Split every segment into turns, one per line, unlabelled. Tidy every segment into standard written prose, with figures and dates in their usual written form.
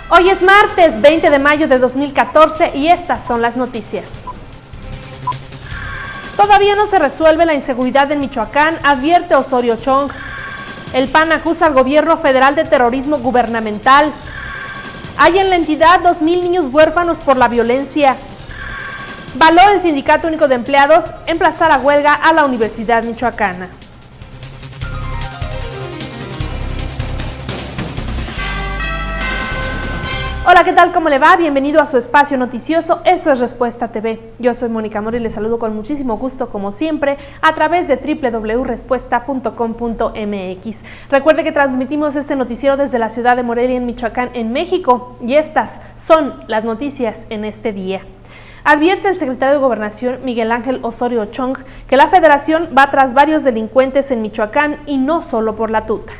Hoy es martes 20 de mayo de 2014 y estas son las noticias. Todavía no se resuelve la inseguridad en Michoacán, advierte Osorio Chong. El PAN acusa al gobierno federal de terrorismo gubernamental. Hay en la entidad 2,000 niños huérfanos por la violencia. Valora el Sindicato Único de Empleados emplazar a huelga a la Universidad Michoacana. Hola, ¿qué tal? ¿Cómo le va? Bienvenido a su espacio noticioso. Eso es Respuesta TV. Yo soy Mónica Mora y les saludo con muchísimo gusto, como siempre, a través de www.respuesta.com.mx. Recuerde que transmitimos este noticiero desde la ciudad de Morelia, en Michoacán, en México, y estas son las noticias en este día. Advierte el secretario de Gobernación, Miguel Ángel Osorio Chong, que la Federación va tras varios delincuentes en Michoacán y no solo por la tuta.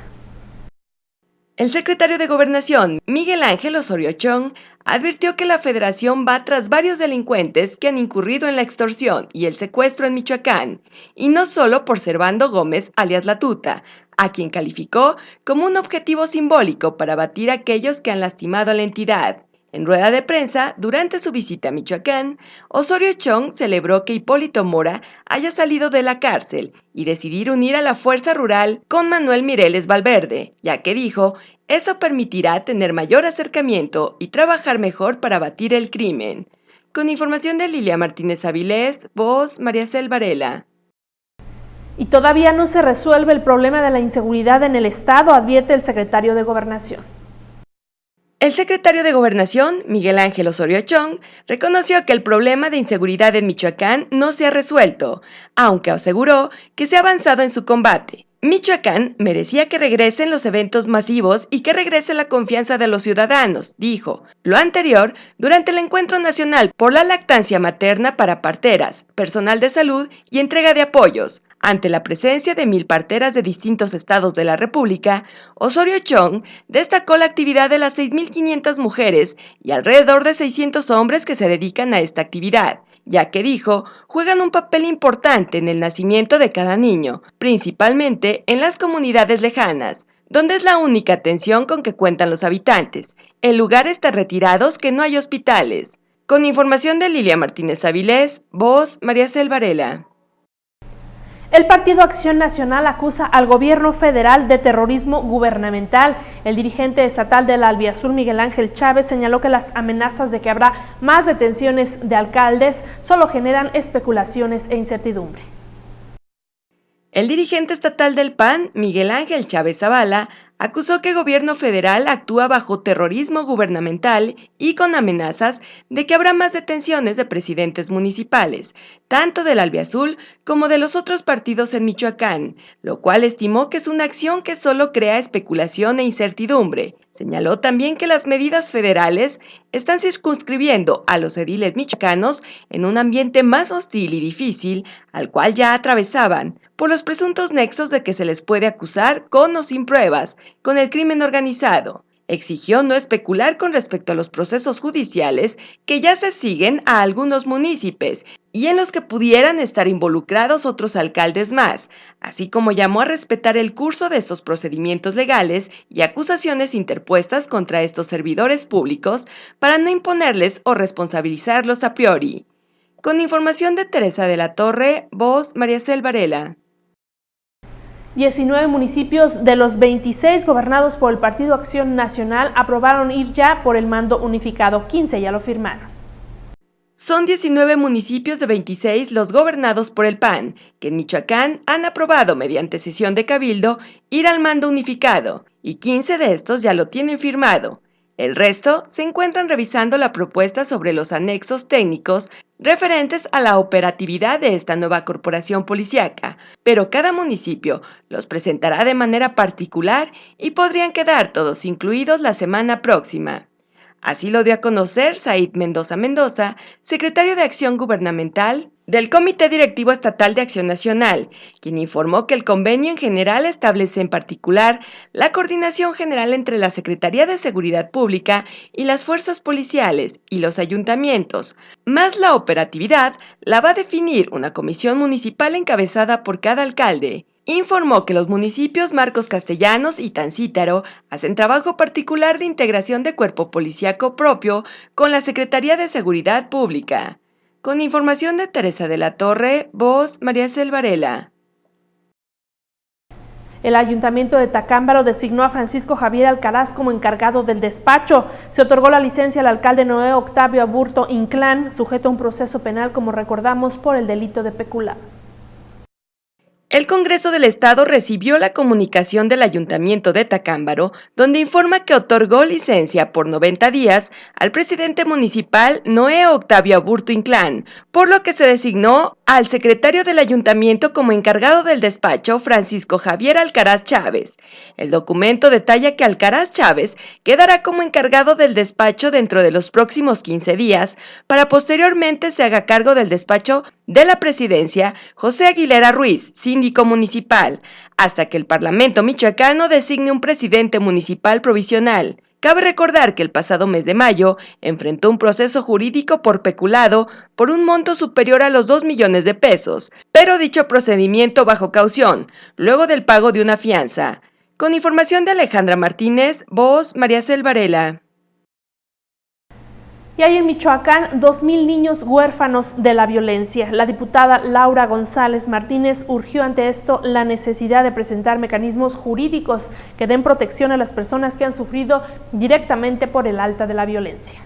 El secretario de Gobernación, Miguel Ángel Osorio Chong, advirtió que la Federación va tras varios delincuentes que han incurrido en la extorsión y el secuestro en Michoacán, y no solo por Servando Gómez, alias La Tuta, a quien calificó como un objetivo simbólico para abatir a aquellos que han lastimado a la entidad. En rueda de prensa, durante su visita a Michoacán, Osorio Chong celebró que Hipólito Mora haya salido de la cárcel y decidir unir a la Fuerza Rural con Manuel Mireles Valverde, ya que dijo, eso permitirá tener mayor acercamiento y trabajar mejor para abatir el crimen. Con información de Lilia Martínez Avilés, voz Mariacel Varela.
Y todavía no se resuelve el problema de la inseguridad en el estado, advierte el secretario de Gobernación.
El secretario de Gobernación, Miguel Ángel Osorio Chong, reconoció que el problema de inseguridad en Michoacán no se ha resuelto, aunque aseguró que se ha avanzado en su combate. Michoacán merecía que regresen los eventos masivos y que regrese la confianza de los ciudadanos, dijo. Lo anterior durante el Encuentro Nacional por la Lactancia Materna para Parteras, Personal de Salud y entrega de apoyos. Ante la presencia de 1,000 parteras de distintos estados de la República, Osorio Chong destacó la actividad de las 6,500 mujeres y alrededor de 600 hombres que se dedican a esta actividad, ya que dijo, juegan un papel importante en el nacimiento de cada niño, principalmente en las comunidades lejanas, donde es la única atención con que cuentan los habitantes, en lugares tan retirados que no hay hospitales. Con información de Lilia Martínez Avilés, voz Mariacel Varela.
El Partido Acción Nacional acusa al gobierno federal de terrorismo gubernamental. El dirigente estatal del Albiazul, Miguel Ángel Chávez, señaló que las amenazas de que habrá más detenciones de alcaldes solo generan especulaciones e incertidumbre.
El dirigente estatal del PAN, Miguel Ángel Chávez Zavala, acusó que el gobierno federal actúa bajo terrorismo gubernamental y con amenazas de que habrá más detenciones de presidentes municipales, tanto del Albiazul como de los otros partidos en Michoacán, lo cual estimó que es una acción que solo crea especulación e incertidumbre. Señaló también que las medidas federales están circunscribiendo a los ediles michoacanos en un ambiente más hostil y difícil al cual ya atravesaban, por los presuntos nexos de que se les puede acusar con o sin pruebas, con el crimen organizado. Exigió no especular con respecto a los procesos judiciales que ya se siguen a algunos municipios y en los que pudieran estar involucrados otros alcaldes más, así como llamó a respetar el curso de estos procedimientos legales y acusaciones interpuestas contra estos servidores públicos para no imponerles o responsabilizarlos a priori. Con información de Teresa de la Torre, voz Mariacel Varela.
19 municipios de los 26 gobernados por el Partido Acción Nacional aprobaron ir ya por el mando unificado. 15 ya lo firmaron.
Son 19 municipios de 26 los gobernados por el PAN, que en Michoacán han aprobado mediante sesión de cabildo ir al mando unificado, y 15 de estos ya lo tienen firmado. El resto se encuentran revisando la propuesta sobre los anexos técnicos referentes a la operatividad de esta nueva corporación policíaca, pero cada municipio los presentará de manera particular y podrían quedar todos incluidos la semana próxima. Así lo dio a conocer Said Mendoza, secretario de Acción Gubernamental del Comité Directivo Estatal de Acción Nacional, quien informó que el convenio en general establece en particular la coordinación general entre la Secretaría de Seguridad Pública y las fuerzas policiales y los ayuntamientos, más la operatividad la va a definir una comisión municipal encabezada por cada alcalde. informó que los municipios Marcos Castellanos y Tancítaro hacen trabajo particular de integración de cuerpo policíaco propio con la Secretaría de Seguridad Pública. Con información de Teresa de la Torre, voz María Cel Varela.
El Ayuntamiento de Tacámbaro designó a Francisco Javier Alcaraz como encargado del despacho. Se otorgó la licencia al alcalde Noé Octavio Aburto Inclán, sujeto a un proceso penal, como recordamos, por el delito de peculado.
El Congreso del Estado recibió la comunicación del Ayuntamiento de Tacámbaro, donde informa que otorgó licencia por 90 días al presidente municipal Noé Octavio Aburto Inclán, por lo que se designó al secretario del Ayuntamiento como encargado del despacho, Francisco Javier Alcaraz Chávez. El documento detalla que Alcaraz Chávez quedará como encargado del despacho dentro de los próximos 15 días, para posteriormente se haga cargo del despacho de la presidencia José Aguilera Ruiz, síndico municipal, hasta que el Parlamento michoacano designe un presidente municipal provisional. Cabe recordar que el pasado mes de mayo enfrentó un proceso jurídico por peculado por un monto superior a los 2 millones de pesos, pero dicho procedimiento bajo caución, luego del pago de una fianza. Con información de Alejandra Martínez, voz María Cel Varela.
Y hay en Michoacán 2,000 niños huérfanos de la violencia. La diputada Laura González Martínez urgió ante esto la necesidad de presentar mecanismos jurídicos que den protección a las personas que han sufrido directamente por el alta de la violencia.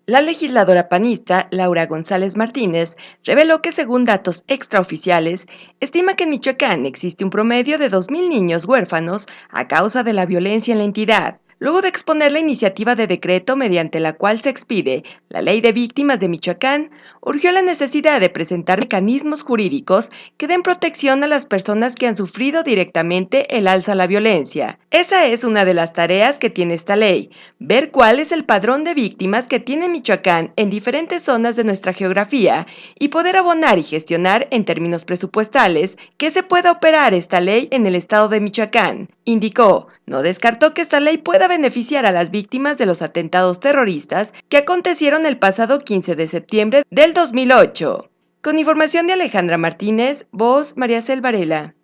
La legisladora panista Laura González Martínez reveló que, según datos extraoficiales, estima que en Michoacán existe un promedio de 2,000 niños huérfanos a causa de la violencia en la entidad. Luego de exponer la iniciativa de decreto mediante la cual se expide la Ley de Víctimas de Michoacán, urgió la necesidad de presentar mecanismos jurídicos que den protección a las personas que han sufrido directamente el alza a la violencia. Esa es una de las tareas que tiene esta ley, ver cuál es el padrón de víctimas que tiene Michoacán en diferentes zonas de nuestra geografía y poder abonar y gestionar en términos presupuestales que se pueda operar esta ley en el estado de Michoacán. Indicó, no descartó que esta ley pueda beneficiar a las víctimas de los atentados terroristas que acontecieron el pasado 15 de septiembre del 2008. Con información de Alejandra Martínez, voz María Cel Varela.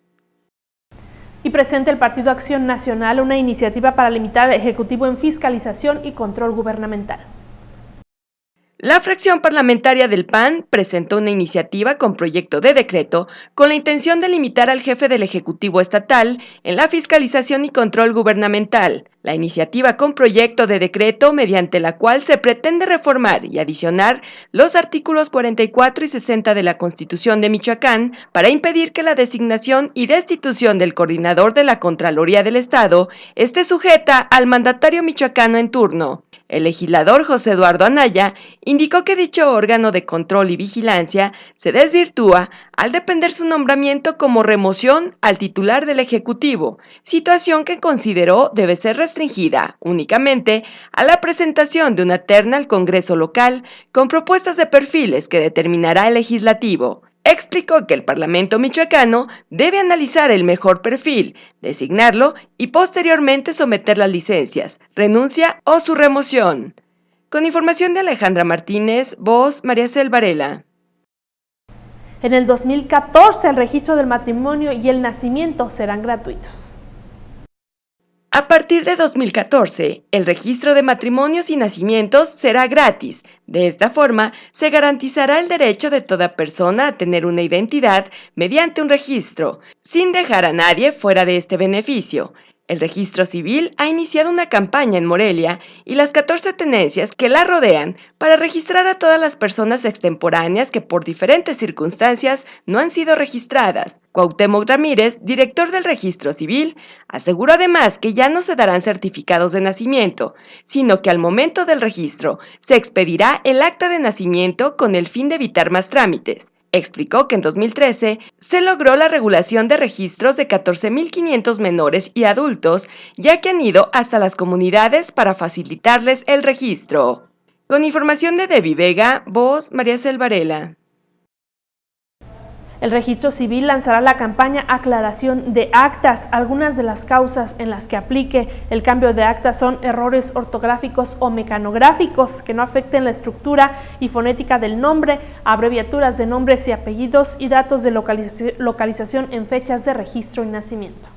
Y presenta el Partido Acción Nacional una iniciativa para limitar al Ejecutivo en fiscalización y control gubernamental.
La fracción parlamentaria del PAN presentó una iniciativa con proyecto de decreto con la intención de limitar al jefe del Ejecutivo Estatal en la fiscalización y control gubernamental. La iniciativa con proyecto de decreto mediante la cual se pretende reformar y adicionar los artículos 44 y 60 de la Constitución de Michoacán para impedir que la designación y destitución del coordinador de la Contraloría del Estado esté sujeta al mandatario michoacano en turno. El legislador José Eduardo Anaya indicó que dicho órgano de control y vigilancia se desvirtúa al depender su nombramiento como remoción al titular del Ejecutivo, situación que consideró debe ser restringida únicamente a la presentación de una terna al Congreso local con propuestas de perfiles que determinará el legislativo. Explicó que el Parlamento michoacano debe analizar el mejor perfil, designarlo y posteriormente someter las licencias, renuncia o su remoción. Con información de Alejandra Martínez, voz María Cel Varela.
En el 2014 el registro del matrimonio y el nacimiento serán gratuitos.
A partir de 2014, el registro de matrimonios y nacimientos será gratis. De esta forma, se garantizará el derecho de toda persona a tener una identidad mediante un registro, sin dejar a nadie fuera de este beneficio. El Registro Civil ha iniciado una campaña en Morelia y las 14 tenencias que la rodean para registrar a todas las personas extemporáneas que por diferentes circunstancias no han sido registradas. Cuauhtémoc Ramírez, director del Registro Civil, aseguró además que ya no se darán certificados de nacimiento, sino que al momento del registro se expedirá el acta de nacimiento con el fin de evitar más trámites. Explicó que en 2013 se logró la regulación de registros de 14,500 menores y adultos, ya que han ido hasta las comunidades para facilitarles el registro. Con información de Debbie Vega, voz María Cel Varela.
El Registro Civil lanzará la campaña Aclaración de Actas. Algunas de las causas en las que aplique el cambio de acta son errores ortográficos o mecanográficos que no afecten la estructura y fonética del nombre, abreviaturas de nombres y apellidos y datos de localización en fechas de registro y nacimiento.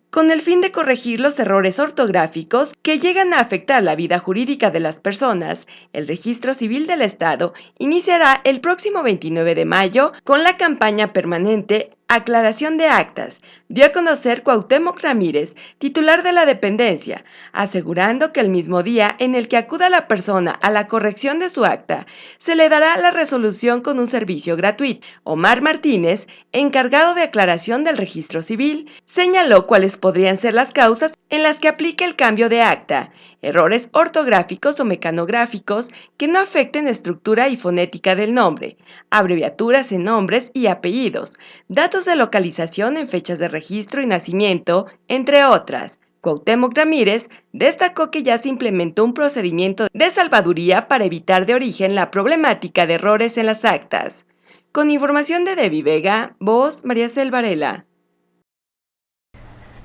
Con el fin de corregir los errores ortográficos que llegan a afectar la vida jurídica de las personas, el Registro Civil del Estado iniciará el próximo 29 de mayo con la campaña permanente Aclaración de Actas, dio a conocer Cuauhtémoc Ramírez, titular de la dependencia, asegurando que el mismo día en el que acuda la persona a la corrección de su acta, se le dará la resolución con un servicio gratuito. Omar Martínez, encargado de aclaración del Registro Civil, señaló cuáles podrían ser las causas en las que aplique el cambio de acta: errores ortográficos o mecanográficos que no afecten estructura y fonética del nombre, abreviaturas en nombres y apellidos, datos de localización en fechas de registro y nacimiento, entre otras. Cuauhtémoc Ramírez destacó que ya se implementó un procedimiento de salvaduría para evitar de origen la problemática de errores en las actas. Con información de Debbie Vega, voz María Cel Varela.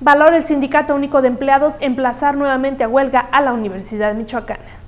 Valora el Sindicato Único de Empleados emplazar nuevamente a huelga a la Universidad Michoacana.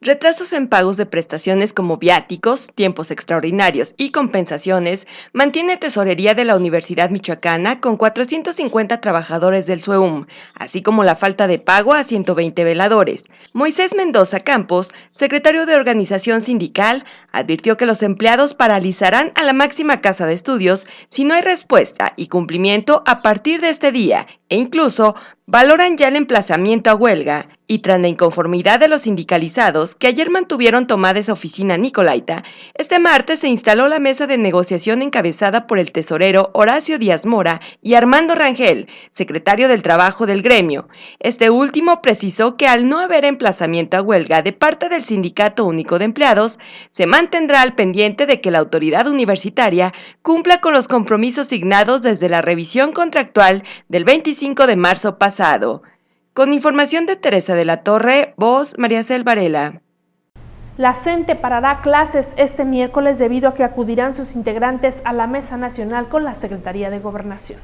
Retrasos en pagos de prestaciones como viáticos, tiempos extraordinarios y compensaciones mantiene Tesorería de la Universidad Michoacana con 450 trabajadores del SUEUM, así como la falta de pago a 120 veladores. Moisés Mendoza Campos, secretario de Organización Sindical, advirtió que los empleados paralizarán a la máxima casa de estudios si no hay respuesta y cumplimiento a partir de este día, e incluso valoran ya el emplazamiento a huelga. Y tras la inconformidad de los sindicalizados que ayer mantuvieron tomada esa oficina Nicolaita, este martes se instaló la mesa de negociación encabezada por el tesorero Horacio Díaz Mora y Armando Rangel, secretario del Trabajo del gremio. Este último precisó que al no haber emplazamiento a huelga de parte del Sindicato Único de Empleados, se mantendrá al pendiente de que la autoridad universitaria cumpla con los compromisos signados desde la revisión contractual del 25 de marzo pasado. Con información de Teresa de la Torre, voz María Cel Varela.
La CENTE parará clases este miércoles debido a que acudirán sus integrantes a la Mesa Nacional con la Secretaría de Gobernación.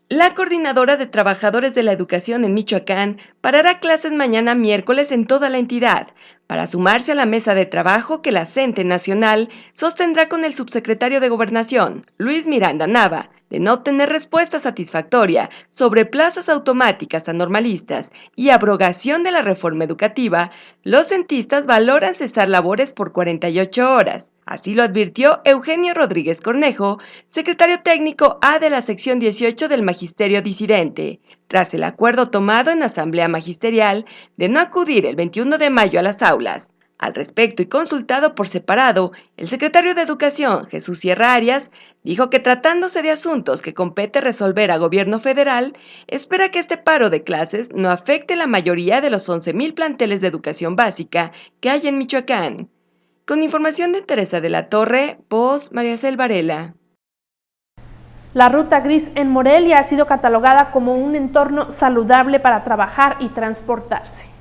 La Coordinadora de Trabajadores de la Educación en Michoacán parará clases mañana miércoles en toda la entidad para sumarse a la mesa de trabajo que la CENTE Nacional sostendrá con el subsecretario de Gobernación, Luis Miranda Nava. De no obtener respuesta satisfactoria sobre plazas automáticas anormalistas y abrogación de la reforma educativa, los centistas valoran cesar labores por 48 horas. Así lo advirtió Eugenio Rodríguez Cornejo, secretario técnico A de la sección 18 del Magisterio Disidente, tras el acuerdo tomado en Asamblea Magisterial de no acudir el 21 de mayo a las aulas. Al respecto y consultado por separado, el secretario de Educación, Jesús Sierra Arias, dijo que tratándose de asuntos que compete resolver a gobierno federal, espera que este paro de clases no afecte la mayoría de los 11,000 planteles de educación básica que hay en Michoacán. Con información de Teresa de la Torre, voz María Cel Varela.
La ruta gris en Morelia ha sido catalogada como un entorno saludable para trabajar y transportarse.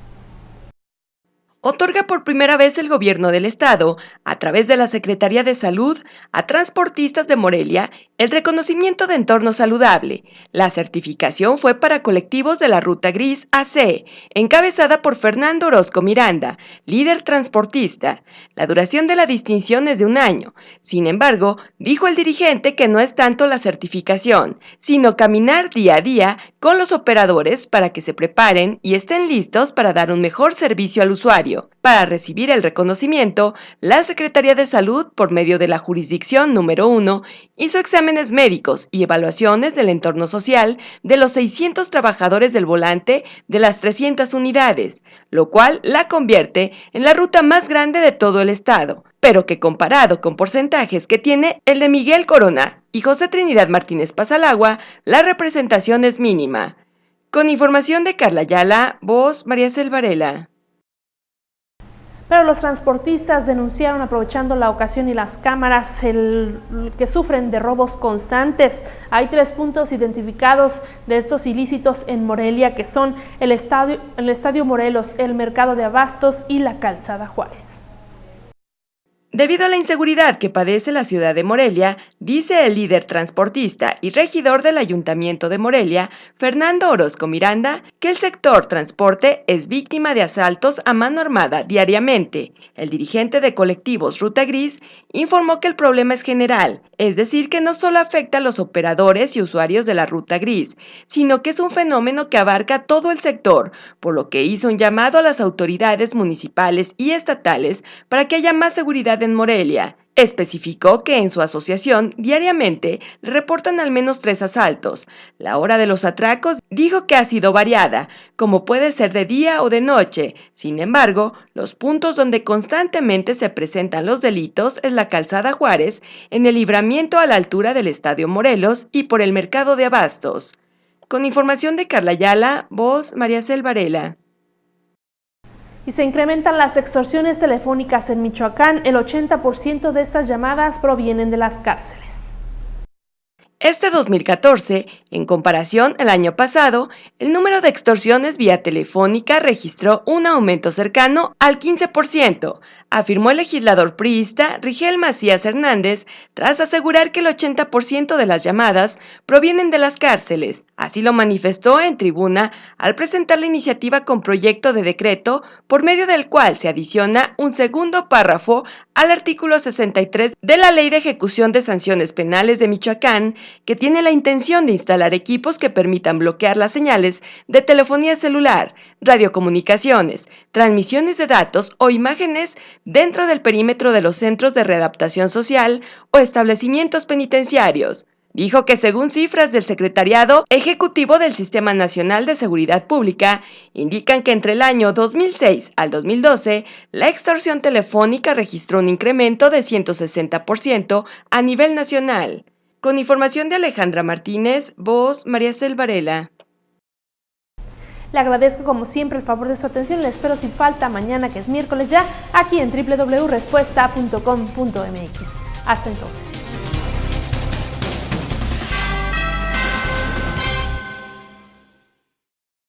Otorga por primera vez el gobierno del estado, a través de la Secretaría de Salud, a transportistas de Morelia el reconocimiento de entorno saludable. La certificación fue para colectivos de la Ruta Gris AC, encabezada por Fernando Orozco Miranda, líder transportista. La duración de la distinción es de 1 año. Sin embargo, dijo el dirigente que no es tanto la certificación, sino caminar día a día con los operadores para que se preparen y estén listos para dar un mejor servicio al usuario. Para recibir el reconocimiento, la Secretaría de Salud, por medio de la jurisdicción número 1, hizo exámenes médicos y evaluaciones del entorno social de los 600 trabajadores del volante de las 300 unidades, lo cual la convierte en la ruta más grande de todo el estado, pero que comparado con porcentajes que tiene el de Miguel Corona y José Trinidad Martínez Pasalagua, la representación es mínima. Con información de Carla Ayala, voz María Cel Varela.
Pero los transportistas denunciaron, aprovechando la ocasión y las cámaras, que sufren de robos constantes. Hay 3 puntos identificados de estos ilícitos en Morelia, que son el Estadio Morelos, el Mercado de Abastos y la Calzada Juárez.
Debido a la inseguridad que padece la ciudad de Morelia, dice el líder transportista y regidor del Ayuntamiento de Morelia, Fernando Orozco Miranda, que el sector transporte es víctima de asaltos a mano armada diariamente. El dirigente de colectivos Ruta Gris informó que el problema es general, es decir, que no solo afecta a los operadores y usuarios de la Ruta Gris, sino que es un fenómeno que abarca todo el sector, por lo que hizo un llamado a las autoridades municipales y estatales para que haya más seguridad en Morelia. Especificó que en su asociación diariamente reportan al menos 3 asaltos. La hora de los atracos dijo que ha sido variada, como puede ser de día o de noche. Sin embargo, los puntos donde constantemente se presentan los delitos es la Calzada Juárez, en el libramiento a la altura del Estadio Morelos y por el Mercado de Abastos. Con información de Carla Ayala, voz María Cel Varela.
Y se incrementan las extorsiones telefónicas en Michoacán. El 80% de estas llamadas provienen de las cárceles.
Este 2014, en comparación al año pasado, el número de extorsiones vía telefónica registró un aumento cercano al 15%, afirmó el legislador priista Rigel Macías Hernández, tras asegurar que el 80% de las llamadas provienen de las cárceles. Así lo manifestó en tribuna al presentar la iniciativa con proyecto de decreto por medio del cual se adiciona un segundo párrafo al artículo 63 de la Ley de Ejecución de Sanciones Penales de Michoacán, que tiene la intención de instalar equipos que permitan bloquear las señales de telefonía celular, radiocomunicaciones, transmisiones de datos o imágenes dentro del perímetro de los centros de readaptación social o establecimientos penitenciarios. Dijo que según cifras del Secretariado Ejecutivo del Sistema Nacional de Seguridad Pública, indican que entre el año 2006 al 2012, la extorsión telefónica registró un incremento de 160% a nivel nacional. Con información de Alejandra Martínez, voz María Cel Varela.
Le agradezco como siempre el favor de su atención. Le espero sin falta mañana, que es miércoles ya, aquí en www.respuesta.com.mx. Hasta entonces.